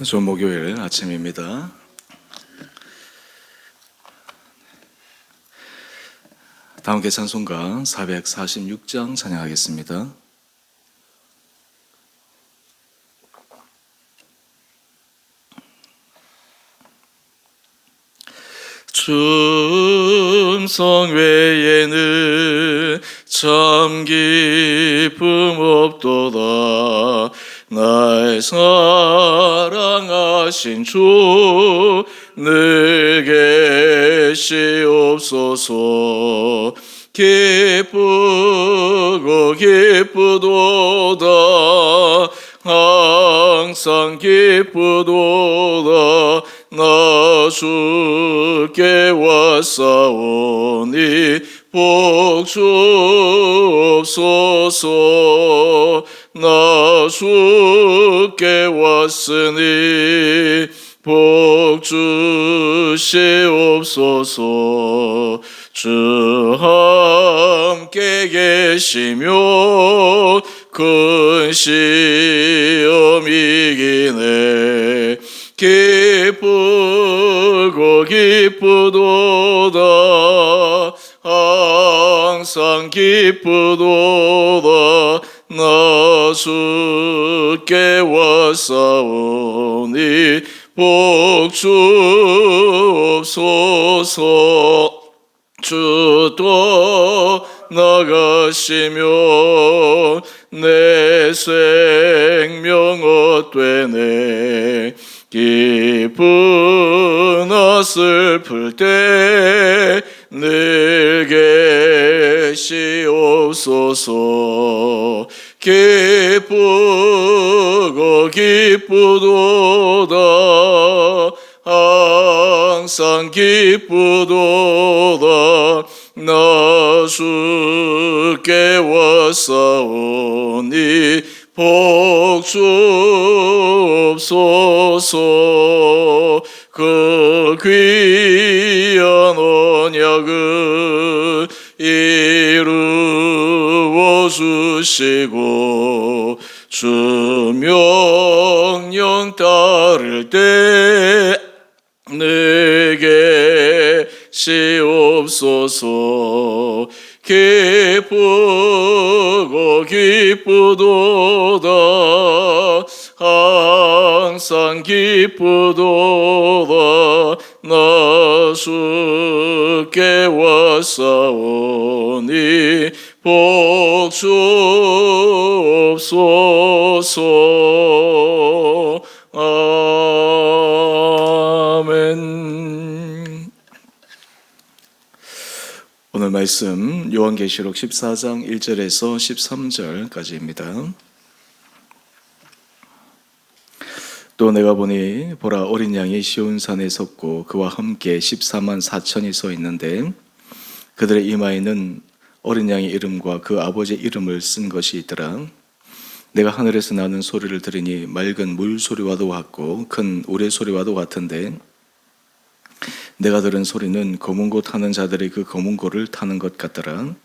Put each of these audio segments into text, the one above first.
좋은 목요일 아침입니다. 다 함께 찬송가 446장 찬양하겠습니다. 충성 외에는 참 기쁨 없도다. 날 사랑하신 주 늘 계시옵소서. 기쁘고 기쁘도다. 항상 기쁘도다. 나 주께 왔사오니 복 주옵소서. 나 주께 왔으니 복 주시옵소서. 주 함께 계시며 큰 시험이기네. 기쁘고 기쁘도다. 항상 기쁘도다. 나 주께 왔사오니 복 주옵소서. 주 떠나가시면 내 생명 헛되네. 기쁘나 슬플 때 늘 계시옵소서. 기쁘고 기쁘도다. 항상 기쁘도다. 나 주께 왔사오니 복 주옵소서. 그 귀한 언약을 이루어 주시고 주 명령 따를 때 늘 계시옵소서. 기쁘고 기쁘도다. 항상 기쁘도다. 나 주께 왔사오니 복 주옵소서. 아멘. 오늘 말씀 요한계시록 14장 1절에서 13절까지입니다. 또 내가 보니 보라 어린 양이 시온산에 섰고 그와 함께 14만 4천이 서 있는데 그들의 이마에는 어린 양의 이름과 그 아버지의 이름을 쓴 것이 있더라. 내가 하늘에서 나는 소리를 들으니 맑은 물소리와도 같고 큰 우레소리와도 같은데 내가 들은 소리는 검은 고 타는 자들이 그 검은 고를 타는 것 같더라.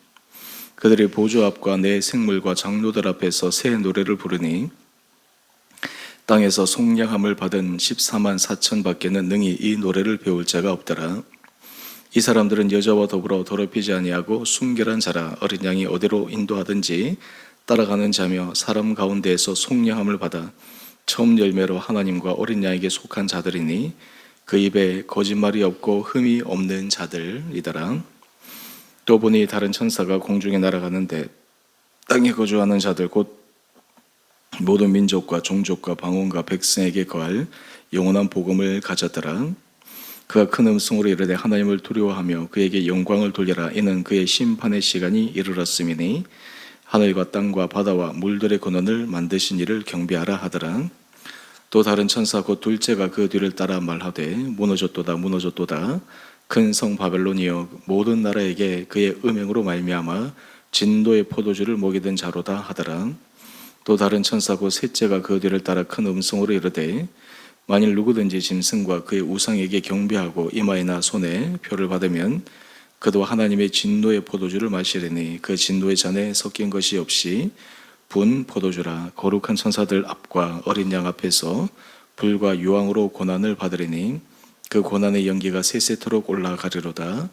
그들이 보좌 앞과 내 생물과 장로들 앞에서 새 노래를 부르니 땅에서 속량함을 받은 14만 4천 밖에는 능히 이 노래를 배울 자가 없더라. 이 사람들은 여자와 더불어 더럽히지 아니하고 순결한 자라. 어린 양이 어디로 인도하든지 따라가는 자며 사람 가운데에서 속량함을 받아 처음 열매로 하나님과 어린 양에게 속한 자들이니 그 입에 거짓말이 없고 흠이 없는 자들이더라. 또 보니 다른 천사가 공중에 날아가는데 땅에 거주하는 자들 곧 모든 민족과 종족과 방언과 백성에게 거할 영원한 복음을 가졌더라. 그가 큰 음성으로 이르되 하나님을 두려워하며 그에게 영광을 돌려라. 이는 그의 심판의 시간이 이르렀음이니 하늘과 땅과 바다와 물들의 근원을 만드신 이를 경배하라 하더라. 또 다른 천사 곧 둘째가 그 뒤를 따라 말하되 무너졌도다 무너졌도다. 큰 성 바벨론이여 모든 나라에게 그의 음행으로 말미암아 진도의 포도주를 먹이던 자로다 하더라. 또 다른 천사 곧 셋째가 그 뒤를 따라 큰 음성으로 이르되 만일 누구든지 짐승과 그의 우상에게 경배하고 이마에나 손에 표를 받으면 그도 하나님의 진노의 포도주를 마시리니 그 진노의 잔에 섞인 것이 없이 분 포도주라. 거룩한 천사들 앞과 어린 양 앞에서 불과 유황으로 고난을 받으리니 그 고난의 연기가 세세토록 올라가리로다.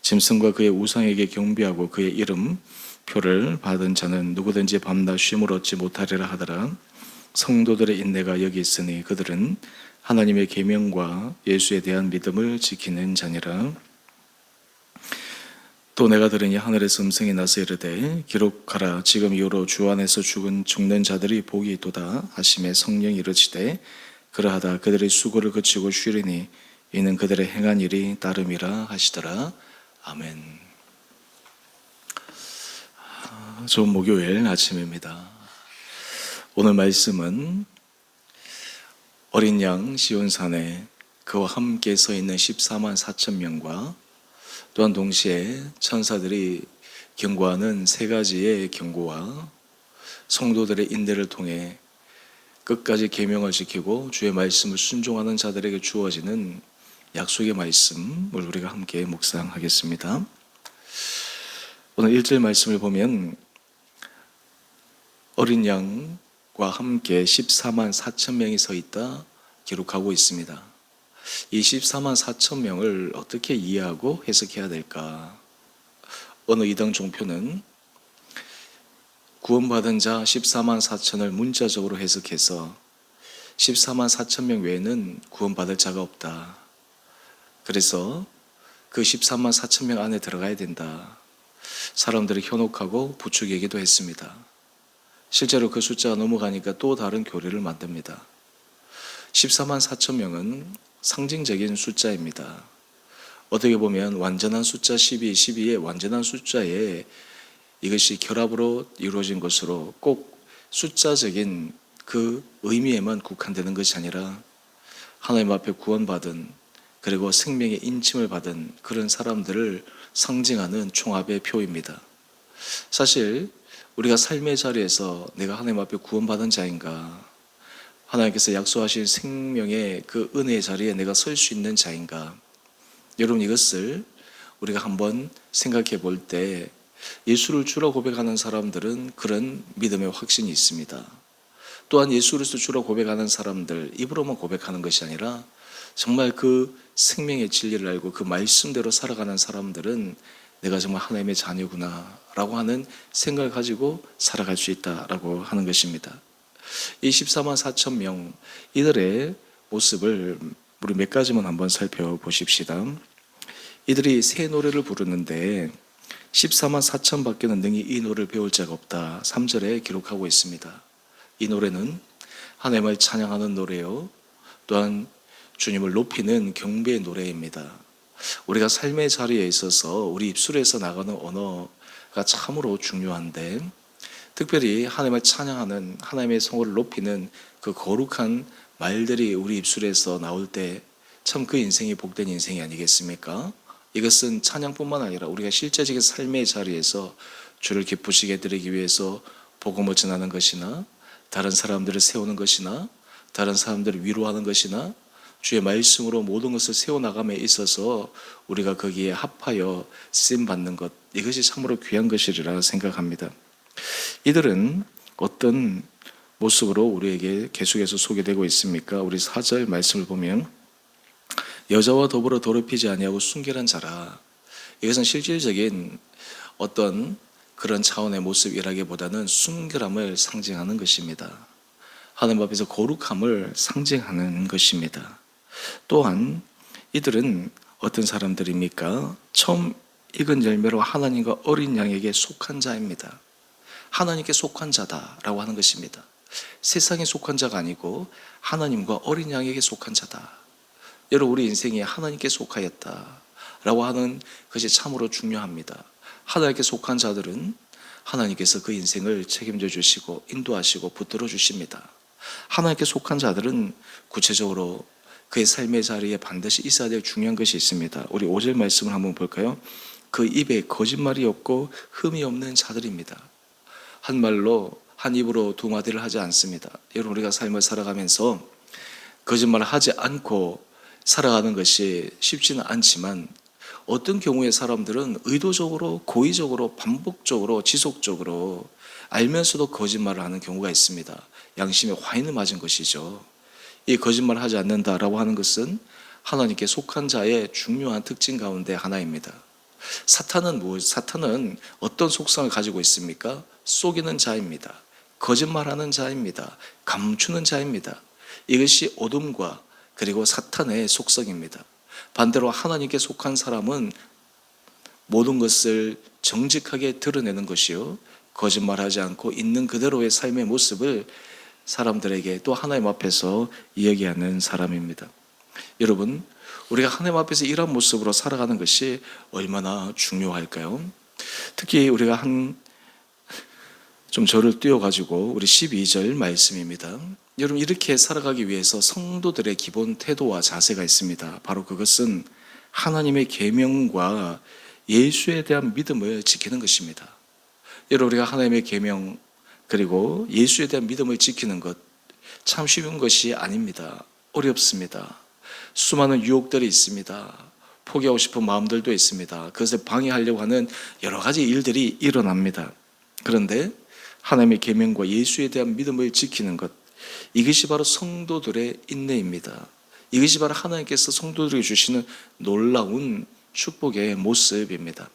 짐승과 그의 우상에게 경배하고 그의 이름 표를 받은 자는 누구든지 밤낮 쉼을 얻지 못하리라 하더라. 성도들의 인내가 여기 있으니 그들은 하나님의 계명과 예수에 대한 믿음을 지키는 자니라. 또 내가 들으니 하늘에서 음성이 나서 이르되 기록하라. 지금 이후로 주 안에서 죽는 자들이 복이 있도다 하심에 성령이 이르시되 그러하다. 그들의 수고를 그치고 쉬리니 이는 그들의 행한 일이 따름이라 하시더라. 아멘. 좋은 목요일 아침입니다. 오늘 말씀은 어린 양 시온산에 그와 함께 서 있는 14만 4천 명과 또한 동시에 천사들이 경고하는 세 가지의 경고와 성도들의 인내를 통해 끝까지 계명을 지키고 주의 말씀을 순종하는 자들에게 주어지는 약속의 말씀을 우리가 함께 묵상하겠습니다. 오늘 1절 말씀을 보면 어린 양과 함께 14만 4천 명이 서 있다 기록하고 있습니다. 이 14만 4천 명을 어떻게 이해하고 해석해야 될까? 어느 이당 종표는 구원받은 자 14만 4천을 문자적으로 해석해서 14만 4천 명 외에는 구원받을 자가 없다. 그래서 그 14만 4천 명 안에 들어가야 된다. 사람들이 현혹하고 부추기기도 했습니다. 실제로 그 숫자가 넘어가니까 또 다른 교리를 만듭니다. 14만 4천 명은 상징적인 숫자입니다. 어떻게 보면 완전한 숫자 12의 완전한 숫자에 이것이 결합으로 이루어진 것으로 꼭 숫자적인 그 의미에만 국한되는 것이 아니라 하나님 앞에 구원받은 그리고 생명의 인침을 받은 그런 사람들을 상징하는 총합의 표입니다. 사실 우리가 삶의 자리에서 내가 하나님 앞에 구원받은 자인가, 하나님께서 약속하신 생명의 그 은혜의 자리에 내가 설 수 있는 자인가, 여러분 이것을 우리가 한번 생각해 볼 때 예수를 주로 고백하는 사람들은 그런 믿음의 확신이 있습니다. 또한 예수 그리스도 주로 고백하는 사람들, 입으로만 고백하는 것이 아니라 정말 그 생명의 진리를 알고 그 말씀대로 살아가는 사람들은 내가 정말 하나님의 자녀구나 라고 하는 생각을 가지고 살아갈 수 있다라고 하는 것입니다. 이 14만 4천 명 이들의 모습을 우리 몇 가지만 한번 살펴보십시다. 이들이 새 노래를 부르는데 14만 4천 밖에는 능히 이 노래를 배울 자가 없다. 3절에 기록하고 있습니다. 이 노래는 하나님을 찬양하는 노래요, 또한 주님을 높이는 경배의 노래입니다. 우리가 삶의 자리에 있어서 우리 입술에서 나가는 언어가 참으로 중요한데, 특별히 하나님을 찬양하는, 하나님의 성호를 높이는 그 거룩한 말들이 우리 입술에서 나올 때 참 그 인생이 복된 인생이 아니겠습니까? 이것은 찬양뿐만 아니라 우리가 실제적인 삶의 자리에서 주를 기쁘시게 드리기 위해서 복음을 전하는 것이나, 다른 사람들을 세우는 것이나, 다른 사람들을 위로하는 것이나, 주의 말씀으로 모든 것을 세워나감에 있어서 우리가 거기에 합하여 쓰임받는 것, 이것이 참으로 귀한 것이리라 생각합니다. 이들은 어떤 모습으로 우리에게 계속해서 소개되고 있습니까? 우리 4절 말씀을 보면 여자와 더불어 더럽히지 아니하고 순결한 자라. 이것은 실질적인 어떤 그런 차원의 모습이라기보다는 순결함을 상징하는 것입니다. 하나님 앞에서 거룩함을 상징하는 것입니다. 또한 이들은 어떤 사람들입니까? 처음 익은 열매로 하나님과 어린 양에게 속한 자입니다. 하나님께 속한 자다라고 하는 것입니다. 세상에 속한 자가 아니고 하나님과 어린 양에게 속한 자다. 여러분, 우리 인생이 하나님께 속하였다라고 하는 것이 참으로 중요합니다. 하나님께 속한 자들은 하나님께서 그 인생을 책임져 주시고 인도하시고 붙들어 주십니다. 하나님께 속한 자들은 구체적으로 그의 삶의 자리에 반드시 있어야 될 중요한 것이 있습니다. 우리 5절 말씀을 한번 볼까요? 그 입에 거짓말이 없고 흠이 없는 자들입니다. 한 말로 한 입으로 두 마디를 하지 않습니다. 여러분, 우리가 삶을 살아가면서 거짓말을 하지 않고 살아가는 것이 쉽지는 않지만 어떤 경우에 사람들은 의도적으로, 고의적으로, 반복적으로, 지속적으로 알면서도 거짓말을 하는 경우가 있습니다. 양심에 화인을 맞은 것이죠. 이 거짓말 하지 않는다라고 하는 것은 하나님께 속한 자의 중요한 특징 가운데 하나입니다. 사탄은 어떤 속성을 가지고 있습니까? 속이는 자입니다. 거짓말하는 자입니다. 감추는 자입니다. 이것이 어둠과 그리고 사탄의 속성입니다. 반대로 하나님께 속한 사람은 모든 것을 정직하게 드러내는 것이요, 거짓말하지 않고 있는 그대로의 삶의 모습을 사람들에게 또 하나님 앞에서 이야기하는 사람입니다. 여러분, 우리가 하나님 앞에서 이런 모습으로 살아가는 것이 얼마나 중요할까요? 특히 우리가 좀 저를 띄워가지고 우리 12절 말씀입니다. 여러분, 이렇게 살아가기 위해서 성도들의 기본 태도와 자세가 있습니다. 바로 그것은 하나님의 계명과 예수에 대한 믿음을 지키는 것입니다. 여러분, 우리가 하나님의 계명 그리고 예수에 대한 믿음을 지키는 것 참 쉬운 것이 아닙니다. 어렵습니다. 수많은 유혹들이 있습니다. 포기하고 싶은 마음들도 있습니다. 그것을 방해하려고 하는 여러 가지 일들이 일어납니다. 그런데 하나님의 계명과 예수에 대한 믿음을 지키는 것, 이것이 바로 성도들의 인내입니다. 이것이 바로 하나님께서 성도들에게 주시는 놀라운 축복의 모습입니다.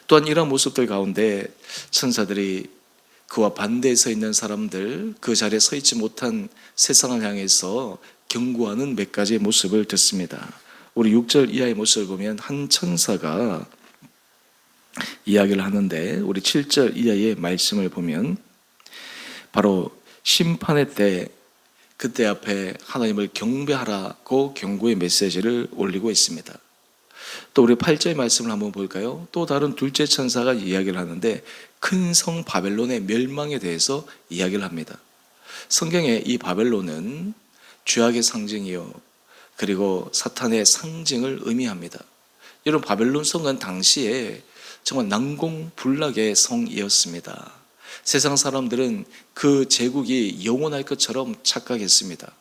또한 이러한 모습들 가운데 천사들이 그와 반대에 서 있는 사람들, 그 자리에 서 있지 못한 세상을 향해서 경고하는 몇 가지의 모습을 듣습니다. 우리 6절 이하의 모습을 보면 한 천사가 이야기를 하는데, 우리 7절 이하의 말씀을 보면 바로 심판의 때, 그때 앞에 하나님을 경배하라고 경고의 메시지를 올리고 있습니다. 또 우리 8절 말씀을 한번 볼까요? 또 다른 둘째 천사가 이야기를 하는데 큰 성 바벨론의 멸망에 대해서 이야기를 합니다. 성경에 이 바벨론은 죄악의 상징이요, 그리고 사탄의 상징을 의미합니다. 여러분, 바벨론 성은 당시에 정말 난공불락의 성이었습니다. 세상 사람들은 그 제국이 영원할 것처럼 착각했습니다.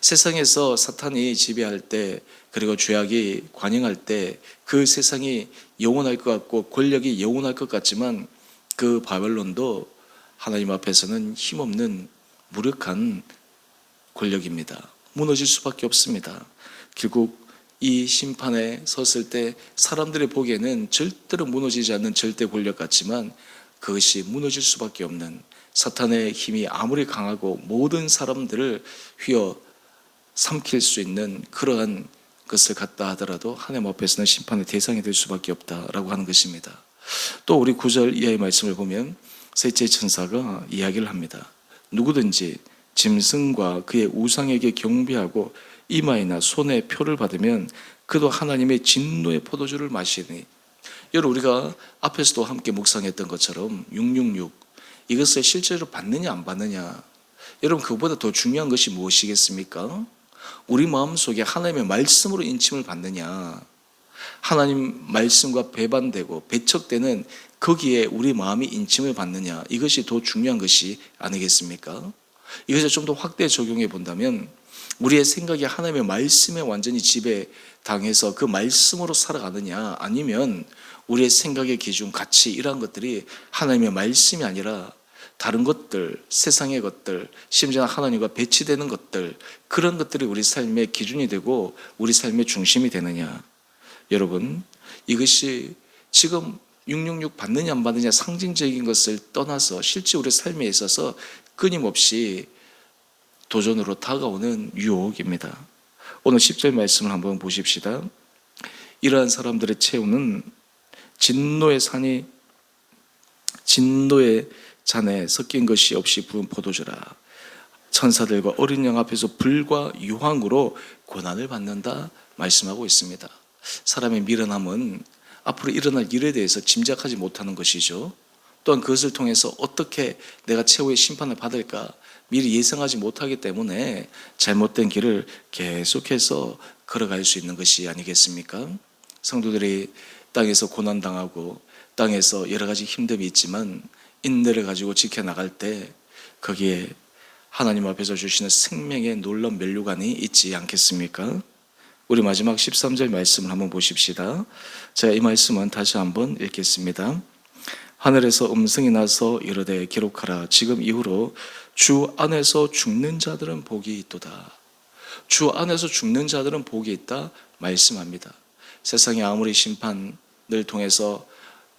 세상에서 사탄이 지배할 때, 그리고 죄악이 관영할 때 그 세상이 영원할 것 같고 권력이 영원할 것 같지만, 그 바벨론도 하나님 앞에서는 힘없는 무력한 권력입니다. 무너질 수밖에 없습니다. 결국 이 심판에 섰을 때 사람들이 보기에는 절대로 무너지지 않는 절대 권력 같지만, 그것이 무너질 수밖에 없는, 사탄의 힘이 아무리 강하고 모든 사람들을 휘어 삼킬 수 있는 그러한 것을 갖다 하더라도 하나님 앞에서는 심판의 대상이 될 수밖에 없다라고 하는 것입니다. 또 우리 9절 이하의 말씀을 보면 셋째 천사가 이야기를 합니다. 누구든지 짐승과 그의 우상에게 경배하고 이마에나 손에 표를 받으면 그도 하나님의 진노의 포도주를 마시니. 여러분, 우리가 앞에서도 함께 묵상했던 것처럼 666, 이것을 실제로 받느냐 안 받느냐, 여러분, 그것보다 더 중요한 것이 무엇이겠습니까? 우리 마음속에 하나님의 말씀으로 인침을 받느냐, 하나님 말씀과 배반되고 배척되는 거기에 우리 마음이 인침을 받느냐, 이것이 더 중요한 것이 아니겠습니까? 이것을 좀 더 확대 적용해 본다면, 우리의 생각이 하나님의 말씀에 완전히 지배당해서 그 말씀으로 살아가느냐, 아니면 우리의 생각의 기준, 가치, 이러한 것들이 하나님의 말씀이 아니라 다른 것들, 세상의 것들, 심지어 하나님과 배치되는 것들, 그런 것들이 우리 삶의 기준이 되고 우리 삶의 중심이 되느냐. 여러분, 이것이 지금 666 받느냐 안 받느냐 상징적인 것을 떠나서 실제 우리 삶에 있어서 끊임없이 도전으로 다가오는 유혹입니다. 오늘 10절 말씀을 한번 보십시다. 이러한 사람들의 채우는 진노의 잔에 섞인 것이 없이 부은 포도주라. 천사들과 어린 양 앞에서 불과 유황으로 고난을 받는다 말씀하고 있습니다. 사람의 미련함은 앞으로 일어날 일에 대해서 짐작하지 못하는 것이죠. 또한 그것을 통해서 어떻게 내가 최후의 심판을 받을까 미리 예상하지 못하기 때문에 잘못된 길을 계속해서 걸어갈 수 있는 것이 아니겠습니까? 성도들이 땅에서 고난당하고 땅에서 여러 가지 힘듦이 있지만 인내를 가지고 지켜나갈 때 거기에 하나님 앞에서 주시는 생명의 놀라운 면류관이 있지 않겠습니까? 우리 마지막 13절 말씀을 한번 보십시다. 제가 이 말씀은 다시 한번 읽겠습니다. 하늘에서 음성이 나서 이르되 기록하라. 지금 이후로 주 안에서 죽는 자들은 복이 있도다. 주 안에서 죽는 자들은 복이 있다 말씀합니다. 세상에 아무리 심판을 통해서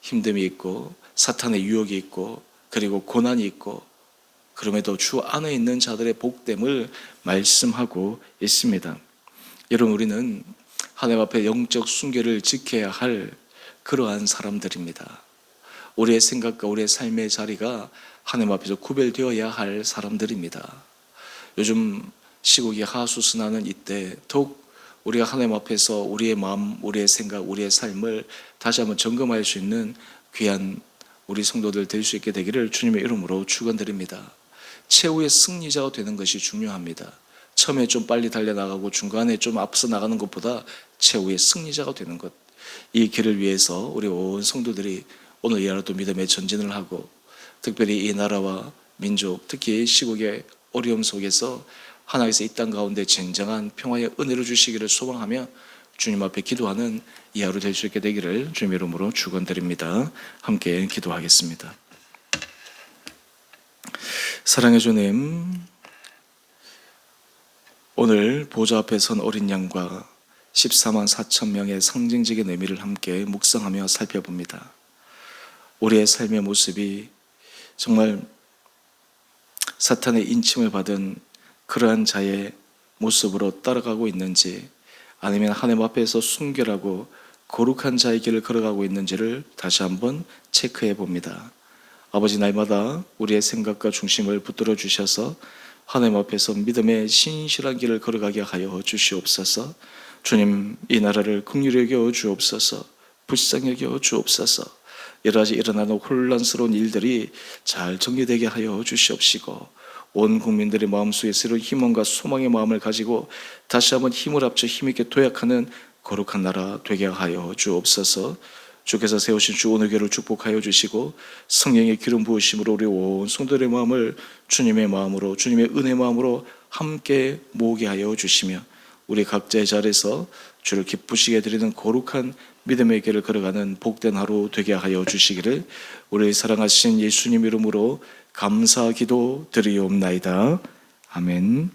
힘듦이 있고 사탄의 유혹이 있고 그리고 고난이 있고 그럼에도 주 안에 있는 자들의 복됨을 말씀하고 있습니다. 여러분, 우리는 하나님 앞에 영적 순결을 지켜야 할 그러한 사람들입니다. 우리의 생각과 우리의 삶의 자리가 하나님 앞에서 구별되어야 할 사람들입니다. 요즘 시국이 하수스나는 이때 더욱 우리가 하나님 앞에서 우리의 마음, 우리의 생각, 우리의 삶을 다시 한번 점검할 수 있는 귀한 우리 성도들 될 수 있게 되기를 주님의 이름으로 축원드립니다. 최후의 승리자가 되는 것이 중요합니다. 처음에 좀 빨리 달려나가고 중간에 좀 앞서 나가는 것보다 최후의 승리자가 되는 것, 이 길을 위해서 우리 온 성도들이 오늘 이 하루도 믿음의 전진을 하고 특별히 이 나라와 민족, 특히 시국의 어려움 속에서 하나님께서 이 땅 가운데 진정한 평화의 은혜를 주시기를 소망하며 주님 앞에 기도하는 이 하루 될 수 있게 되기를 주님의 이름으로 축원드립니다. 함께 기도하겠습니다. 사랑의 주님, 오늘 보좌 앞에 선 어린 양과 14만 4천 명의 상징적인 의미를 함께 묵상하며 살펴봅니다. 우리의 삶의 모습이 정말 사탄의 인침을 받은 그러한 자의 모습으로 따라가고 있는지, 아니면 하나님 앞에서 순결하고 거룩한 자의 길을 걸어가고 있는지를 다시 한번 체크해 봅니다. 아버지, 날마다 우리의 생각과 중심을 붙들어 주셔서 하나님 앞에서 믿음의 신실한 길을 걸어가게 하여 주시옵소서. 주님, 이 나라를 긍휼히 여겨 주옵소서. 불쌍히 여겨 주옵소서. 여러 가지 일어나는 혼란스러운 일들이 잘 정리되게 하여 주시옵시고, 온 국민들의 마음속에 새로운 희망과 소망의 마음을 가지고 다시 한번 힘을 합쳐 힘있게 도약하는 거룩한 나라 되게 하여 주옵소서. 주께서 세우신 주 오늘 교회를 축복하여 주시고 성령의 기름 부으심으로 우리 온 성도들의 마음을 주님의 마음으로, 주님의 은혜 마음으로 함께 모으게 하여 주시며 우리 각자의 자리에서 주를 기쁘시게 드리는 거룩한 믿음의 길을 걸어가는 복된 하루 되게 하여 주시기를 우리 사랑하신 예수님 이름으로 감사 기도 드리옵나이다. 아멘.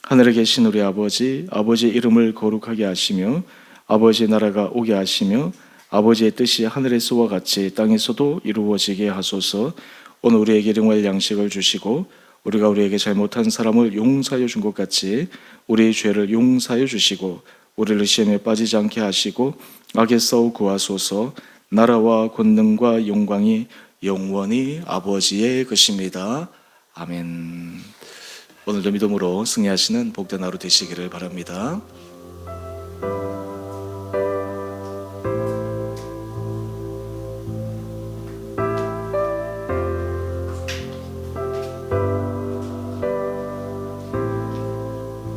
하늘에 계신 우리 아버지, 아버지의 이름을 거룩하게 하시며 아버지의 나라가 오게 하시며 아버지의 뜻이 하늘에서와 같이 땅에서도 이루어지게 하소서. 오늘 우리에게 일용할 양식을 주시고 우리가 우리에게 잘못한 사람을 용서하여 준 것 같이 우리의 죄를 용서하여 주시고 우리를 시험에 빠지지 않게 하시고 악에서 구하소서. 나라와 권능과 영광이 영원히 아버지의 것입니다. 아멘. 오늘도 믿음으로 승리하시는 복된 하루 되시기를 바랍니다.